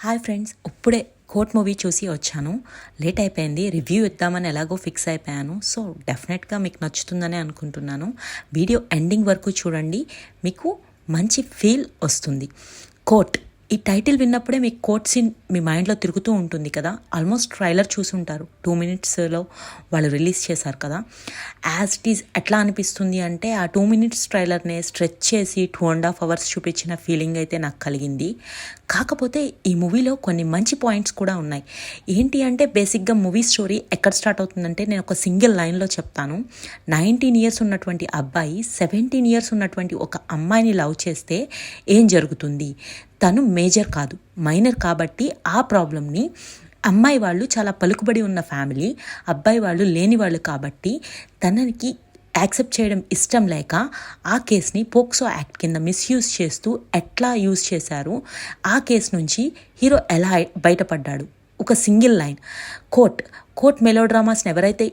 Hi friends, ఇప్పుడే court movie చూసి వచ్చాను. లేట్ అయిపోయింది, రివ్యూ ఇద్దామని ఎలాగో ఫిక్స్ అయిపోయాను. సో డెఫినెట్గా మీకు నచ్చుతుందని అనుకుంటున్నాను. వీడియో ఎండింగ్ వరకు చూడండి, మీకు మంచి ఫీల్ వస్తుంది. కోర్ట్, ఈ టైటిల్ విన్నప్పుడే మీకు కోర్ట్ సీన్ మీ మైండ్లో తిరుగుతూ ఉంటుంది కదా. ఆల్మోస్ట్ ట్రైలర్ చూసుంటారు, 2 minutesలో వాళ్ళు రిలీజ్ చేశారు కదా. యాజ్ ఇట్ ఈజ్ ఎట్లా అనిపిస్తుంది అంటే, ఆ 2 minutes ట్రైలర్నే స్ట్రెచ్ చేసి 2.5 hours చూపించిన ఫీలింగ్ అయితే నాకు కలిగింది. కాకపోతే ఈ మూవీలో కొన్ని మంచి పాయింట్స్ కూడా ఉన్నాయి. ఏంటి అంటే, బేసిక్గా మూవీ స్టోరీ ఎక్కడ స్టార్ట్ అవుతుందంటే, నేను ఒక సింగిల్ లైన్లో చెప్తాను. 19 years ఉన్నటువంటి అబ్బాయి 17 years ఉన్నటువంటి ఒక అమ్మాయిని లవ్ చేస్తే ఏం జరుగుతుంది? తను మేజర్ కాదు, మైనర్. కాబట్టి ఆ ప్రాబ్లమ్ని అమ్మాయి వాళ్ళు చాలా పలుకుబడి ఉన్న ఫ్యామిలీ, అబ్బాయి వాళ్ళు లేని వాళ్ళు కాబట్టి తనకి యాక్సెప్ట్ చేయడం ఇష్టం లేక ఆ కేసుని పోక్సో యాక్ట్ కింద మిస్యూజ్ చేస్తూ ఎట్లా యూజ్ చేశారు, ఆ కేసు నుంచి హీరో ఎలా బయటపడ్డాడు. ఒక సింగిల్ లైన్. కోర్ట్ మెలోడ్రామాస్ని ఎవరైతే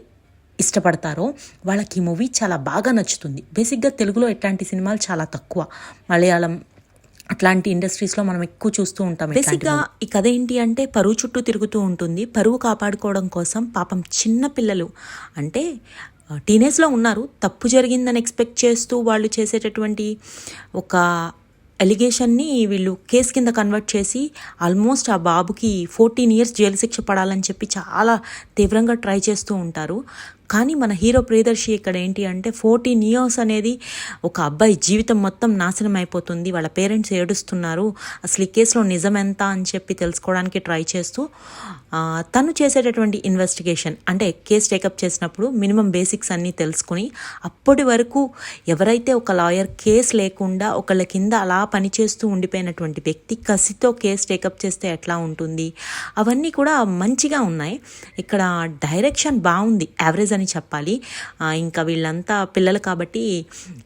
ఇష్టపడతారో వాళ్ళకి ఈ మూవీ చాలా బాగా నచ్చుతుంది. బేసిక్గా తెలుగులో ఇట్లాంటి సినిమాలు చాలా తక్కువ, మలయాళం అట్లాంటి ఇండస్ట్రీస్లో మనం ఎక్కువ చూస్తూ ఉంటాం. బేసిక్గా ఈ కథ ఏంటి అంటే, పరువు చుట్టూ తిరుగుతూ ఉంటుంది. పరువు కాపాడుకోవడం కోసం పాపం చిన్న పిల్లలు, అంటే టీనేజ్లో ఉన్నారు, తప్పు జరిగిందని ఎక్స్పెక్ట్ చేస్తూ వాళ్ళు చేసేటటువంటి ఒక ఎలిగేషన్ని వీళ్ళు కేసు కింద కన్వర్ట్ చేసి ఆల్మోస్ట్ ఆ బాబుకి 14 years జైలు శిక్ష పడాలని చెప్పి చాలా తీవ్రంగా ట్రై చేస్తూ ఉంటారు. కానీ మన హీరో ప్రియదర్శి ఇక్కడ ఏంటి అంటే, 14 years అనేది ఒక అబ్బాయి జీవితం మొత్తం నాశనం అయిపోతుంది, వాళ్ళ పేరెంట్స్ ఏడుస్తున్నారు, అసలు ఈ కేసులో నిజం ఎంత అని చెప్పి తెలుసుకోవడానికి ట్రై చేస్తూ తను చేసేటటువంటి ఇన్వెస్టిగేషన్, అంటే కేసు టేకప్ చేసినప్పుడు మినిమం బేసిక్స్ అన్నీ తెలుసుకుని, అప్పటి వరకు ఎవరైతే ఒక లాయర్ కేసు లేకుండా ఒకళ్ళ కింద అలా పనిచేస్తూ ఉండిపోయినటువంటి వ్యక్తి కసితో కేసు టేకప్ చేస్తే ఎట్లా ఉంటుంది, అవన్నీ కూడా మంచిగా ఉన్నాయి. ఇక్కడ డైరెక్షన్ బాగుంది, యావరేజ్ అని చెప్పాలి. ఇంకా వీళ్ళంతా పిల్లలు కాబట్టి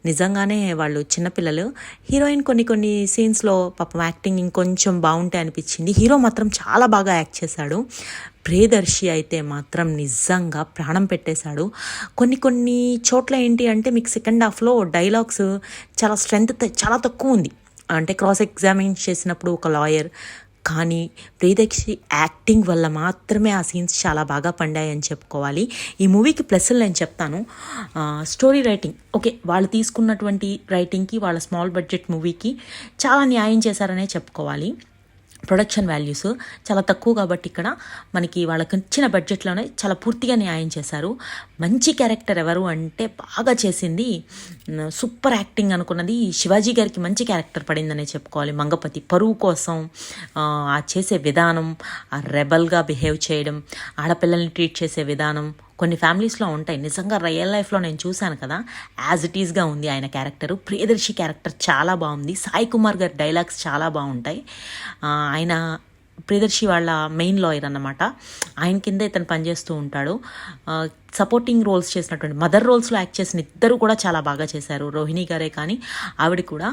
నిజంగానే వాళ్ళు చిన్నపిల్లలు. హీరోయిన్ కొన్ని సీన్స్లో పాపం యాక్టింగ్ ఇంకొంచెం బాగుంటే అనిపించింది. హీరో మాత్రం చాలా బాగా యాక్ట్ చేశాడు. ప్రియదర్శి అయితే మాత్రం నిజంగా ప్రాణం పెట్టేశాడు. కొన్ని చోట్ల ఏంటి అంటే, మీకు సెకండ్ హాఫ్లో డైలాగ్స్ చాలా స్ట్రెంగ్త్ చాలా తక్కువ ఉంది. అంటే క్రాస్ ఎగ్జామిన్ చేసినప్పుడు ఒక లాయర్, కానీ ప్రియదర్శి యాక్టింగ్ వల్ల మాత్రమే ఆ సీన్స్ చాలా బాగా పండాయని చెప్పుకోవాలి. ఈ మూవీకి ప్లస్లు నేను చెప్తాను. స్టోరీ రైటింగ్ ఓకే, వాళ్ళు తీసుకున్నటువంటి రైటింగ్కి, వాళ్ళ స్మాల్ బడ్జెట్ మూవీకి చాలా న్యాయం చేశారనే చెప్పుకోవాలి. ప్రొడక్షన్ వాల్యూస్ చాలా తక్కువ కాబట్టి ఇక్కడ మనకి వాళ్ళకి ఇచ్చిన బడ్జెట్లోనే చాలా పూర్తిగా న్యాయం చేశారు. మంచి క్యారెక్టర్ ఎవరు అంటే, బాగా చేసింది, సూపర్ యాక్టింగ్ అనుకున్నది శివాజీ గారికి మంచి క్యారెక్టర్ పడిందనే చెప్పుకోవాలి. మంగపతి పరువు కోసం ఆ చేసే విధానం, ఆ రెబల్గా బిహేవ్ చేయడం, ఆడపిల్లల్ని ట్రీట్ చేసే విధానం కొన్ని ఫ్యామిలీస్లో ఉంటాయి. నిజంగా రియల్ లైఫ్లో నేను చూశాను కదా, యాజ్ ఇట్ ఈస్గా ఉంది ఆయన క్యారెక్టరు. ప్రియదర్శి క్యారెక్టర్ చాలా బాగుంది. సాయి కుమార్ గారి డైలాగ్స్ చాలా బాగుంటాయి. ఆయన ప్రియదర్శి వాళ్ళ మెయిన్ లాయర్ అన్నమాట, ఆయన కింద ఇతను పనిచేస్తూ ఉంటాడు. సపోర్టింగ్ రోల్స్ చేసినటువంటి మదర్ రోల్స్లో యాక్ట్ చేసిన ఇద్దరు కూడా చాలా బాగా చేశారు. రోహిణి గారే కానీ ఆవిడ కూడా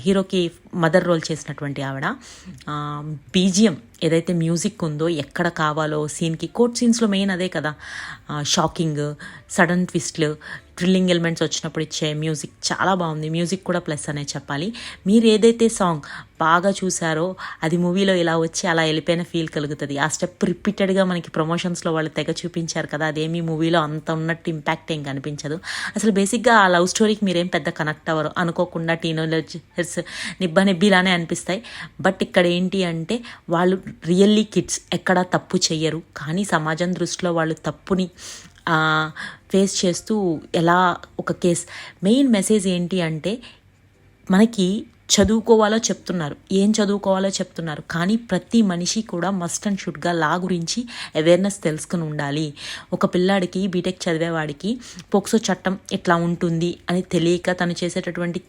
హీరోకి మదర్ రోల్ చేసినటువంటి ఆవిడ. బీజిఎం ఏదైతే మ్యూజిక్ ఉందో, ఎక్కడ కావాలో సీన్కి, కోర్ట్ సీన్స్లో మెయిన్ అదే కదా, షాకింగ్, సడన్ ట్విస్ట్లు, థ్రిల్లింగ్ ఎలిమెంట్స్ వచ్చినప్పుడు ఇచ్చే మ్యూజిక్ చాలా బాగుంది. మ్యూజిక్ కూడా ప్లస్ అనే చెప్పాలి. మీరు ఏదైతే సాంగ్ బాగా చూసారో అది మూవీలో ఇలా వచ్చి అలా వెళ్ళిపోయిన ఫీల్ కలుగుతుంది. ఆ స్టెప్ రిపీటెడ్గా మనకి ప్రమోషన్స్లో వాళ్ళు తెగ చూపించారు కదా, అదేమీ మూవీలో అంత ఉన్నట్టు ఇంపాక్ట్ ఏం కనిపించదు. అసలు బేసిక్గా ఆ లవ్ స్టోరీకి మీరేం పెద్ద కనెక్ట్ అవ్వరు, అనుకోకుండా టీనేజర్స్ నిబ్బిలానే అనిపిస్తాయి. బట్ ఇక్కడ ఏంటి అంటే, వాళ్ళు రియల్లీ కిడ్స్, ఎక్కడా తప్పు చెయ్యరు, కానీ సమాజం దృష్టిలో వాళ్ళు తప్పుని ఫేస్ చేస్తూ ఎలా ఒక కేస్. మెయిన్ మెసేజ్ ఏంటి అంటే, మనకి చదువుకోవాలో చెప్తున్నారు, ఏం చదువుకోవాలో చెప్తున్నారు, కానీ ప్రతి మనిషి కూడా మస్ట్ అండ్ షుడ్గా లా గురించి అవేర్నెస్ తెలుసుకుని ఉండాలి. ఒక పిల్లాడికి, బీటెక్ చదివేవాడికి పోక్సో చట్టం ఎట్లా ఉంటుంది అని తెలియక తను చేసేటటువంటి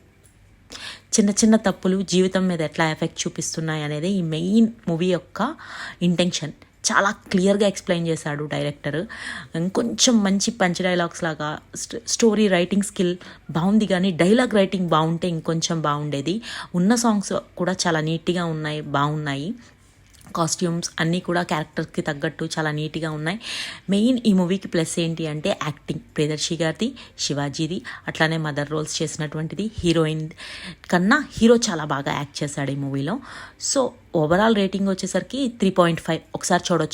చిన్న తప్పులు జీవితం మీద ఎట్లా ఎఫెక్ట్ చూపిస్తున్నాయి అనేది ఈ మెయిన్ మూవీ యొక్క ఇంటెన్షన్. చాలా క్లియర్గా ఎక్స్ప్లెయిన్ చేశాడు డైరెక్టర్. ఇంకొంచెం మంచి పంచ్ డైలాగ్స్ లాగా స్టోరీ రైటింగ్ స్కిల్ బాగుంది, కానీ డైలాగ్ రైటింగ్ బాగుంటే ఇంకొంచెం బాగుండేది. ఉన్న సాంగ్స్ కూడా చాలా నీట్గా ఉన్నాయి, బాగున్నాయి. కాస్ట్యూమ్స్ అన్నీ కూడా క్యారెక్టర్కి తగ్గట్టు చాలా నీట్గా ఉన్నాయి. మెయిన్ ఈ మూవీకి ప్లస్ ఏంటి అంటే యాక్టింగ్, ప్రియదర్శి గారిది, శివాజీది, అట్లానే మదర్ రోల్స్ చేసినటువంటిది. హీరోయిన్ కన్నా హీరో చాలా బాగా యాక్ట్ చేశాడు ఈ మూవీలో. సో ఓవరాల్ రేటింగ్ వచ్చేసరికి 3.5 ఒకసారి చూడొచ్చు.